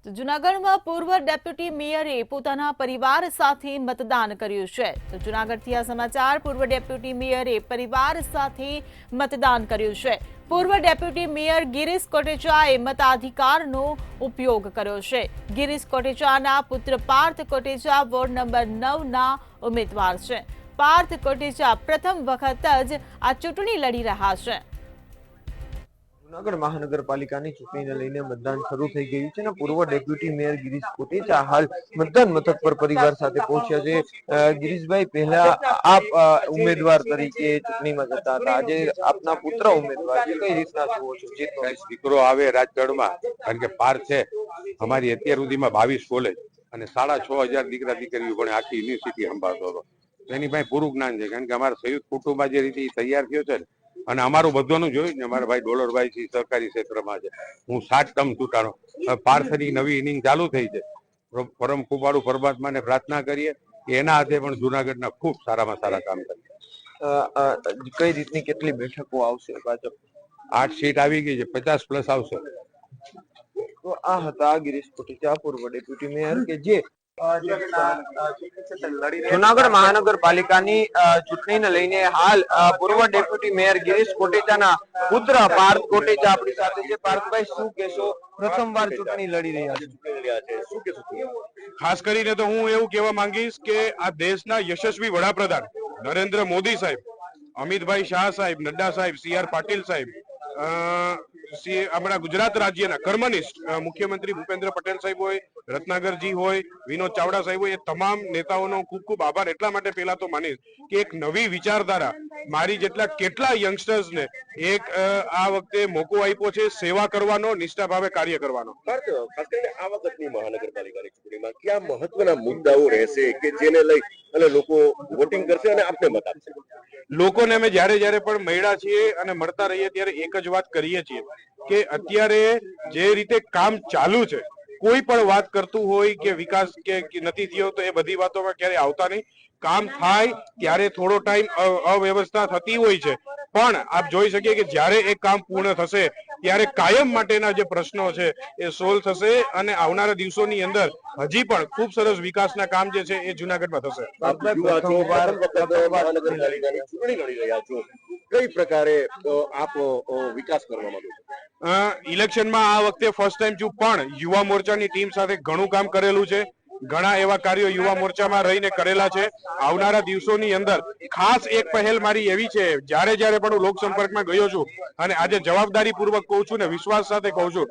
તો જૂનાગઢમાં પૂર્વ ડેપ્યુટી મેયરે પોતાના પરિવાર સાથે મતદાન કર્યું છે। તો જૂનાગઢથી આ સમાચાર। પૂર્વ ડેપ્યુટી મેયરે પરિવાર સાથે મતદાન કર્યું છે। પૂર્વ ડેપ્યુટી મેયર ગિરીશ કોટેચાએ મતાધિકારનો ઉપયોગ કર્યો છે। ગિરીશ કોટેચાના પુત્ર પાર્થ કોટેચા વોર્ડ નંબર 9ના ઉમેદવાર છે। પાર્થ કોટેચા પ્રથમ વખત જ આ ચૂંટણી લડી રહ્યા છે। જૂનાગઢ મહાનગરપાલિકાની ચૂંટણીને લઈને મતદાન શરૂ થઈ ગયું છે અને પૂર્વ ડેપ્યુટી મેયર ગિરીશ કોટેચા હાલ મતદાન મથક પર પરિવાર સાથે પહોંચ્યા છે। ગિરીશભાઈ, પહેલા આપ ઉમેદવાર તરીકે ચૂંટણીમાં જતા હતા, આજે આપના પુત્ર ઉમેદવાર છે, કઈ રીતના જુઓ છો? દીકરો આવે રાજકારણમાં, કારણ કે પાર્થ છે અમારી અત્યાર સુધીમાં 22 કોલેજ અને 6,500 દીકરા દીકરીઓ પણ આખી યુનિવર્સિટી સંભાળતો હતો। એની પાસે પૂરું જ્ઞાન છે, કારણ કે અમારા સંયુક્ત કુટુંબમાં જે રીતે તૈયાર થયો છે અને અમારું બધાનું જોયું ને, અમારા ભાઈ ડોલરભાઈ છે સહકારી ક્ષેત્રમાં છે, હું 7 ટર્મ ચૂંટાણો। પાર્થની નવી ઇનિંગ ચાલુ થઈ છે। પરમ કૃપાળુ પરમાત્માને પ્રાર્થના કરીએ કે એના હાથે પણ જૂનાગઢના ખૂબ સારામાં સારા કામ કરીએ। કઈ રીતની કેટલી બેઠકો આવશે? ભાજપ 8 સીટ આવી ગઈ છે, 50+ આવશે। તો આ હતા ગિરીશ કોટેચા, પૂર્વ ડેપ્યુટી મેયર, કે જે જૂનાગઢ મહાનગરપાલિકાની ચૂંટણીને લઈને હાલ પૂર્વ ડેપ્યુટી મેયર ગિરીશ કોટેચાના પુત્ર પાર્થ કોટેચા આપણી સાથે છે। પાર્થભાઈ, શું કહેશો? પ્રથમવાર ચૂંટણી લડી રહ્યા છે, શું કહેશો? ખાસ કરીને તો હું એવું કહેવા માંગીશ કે આ દેશના યશસ્વી વડાપ્રધાન નરેન્દ્ર મોદી સાહેબ, અમિતભાઈ શાહ સાહેબ, નડ્ડા સાહેબ, CR પાટીલ સાહેબ, આપણા ગુજરાત રાજ્યના કર્મનિષ્ઠ મુખ્યમંત્રી ભૂપેન્દ્ર પટેલ સાહેબ હોય, રત્નાકરજી હોય, વિનોદ ચાવડા સાહેબ હોય, એ તમામ નેતાઓનો ખૂબ ખૂબ આભાર એટલા માટે પહેલા તો માનીશ કે એક નવી વિચારધારા મારી જેટલા કેટલા યંગસ્ટર્સને એક આ વખતે મોકો આપ્યો છે સેવા કરવાનો, નિષ્ઠા ભાવે કાર્ય કરવાનો। ખાસ કરીને આ વખતની મહાનગરપાલિકાની ચૂંટણીમાં કયા મહત્વના મુદ્દાઓ રહેશે કે જેને લઈ અને લોકો વોટિંગ કરશે અને આપને મત આપશે? લોકોને અમે જ્યારે પણ મળ્યા છીએ અને મળતા રહીએ ત્યારે એક જ વાત કરીએ છીએ કે અત્યારે જે રીતે કામ ચાલુ છે, કોઈ પણ વાત કરતું હોય કે વિકાસ કે નથી થયો તો એ બધી વાતોમાં ક્યારે આવતા નહીં। કામ થાય ત્યારે થોડો ટાઈમ અવ્યવસ્થા થતી હોય છે, પણ આપ જોઈ શકીએ કે જ્યારે એ કામ પૂર્ણ થશે ત્યારે કાયમ માટેના જે પ્રશ્નો છે એ સોલ્વ થશે અને આવનારા દિવસોની અંદર હજી પણ ખૂબ સરસ વિકાસના કામ જે છે એ જૂનાગઢમાં થશે। ચૂંટણી લડી રહ્યા છો, કઈ પ્રકારે આપ વિકાસ કરવા માંગો છો? ઇલેક્શનમાં આ વખતે ફર્સ્ટ ટાઈમ છું, પણ યુવા મોરચાની ટીમ સાથે ઘણું કામ કરેલું છે। ઘણા એવા કાર્યો યુવા મોરચામાં રહીને કરેલા છે। આવનારા દિવસોની અંદર ખાસ એક પહેલ મારી એવી છે, જ્યારે પણ હું લોકસંપર્કમાં ગયો છું અને આજે જવાબદારી પૂર્વક કહું છું ને વિશ્વાસ સાથે કહું છું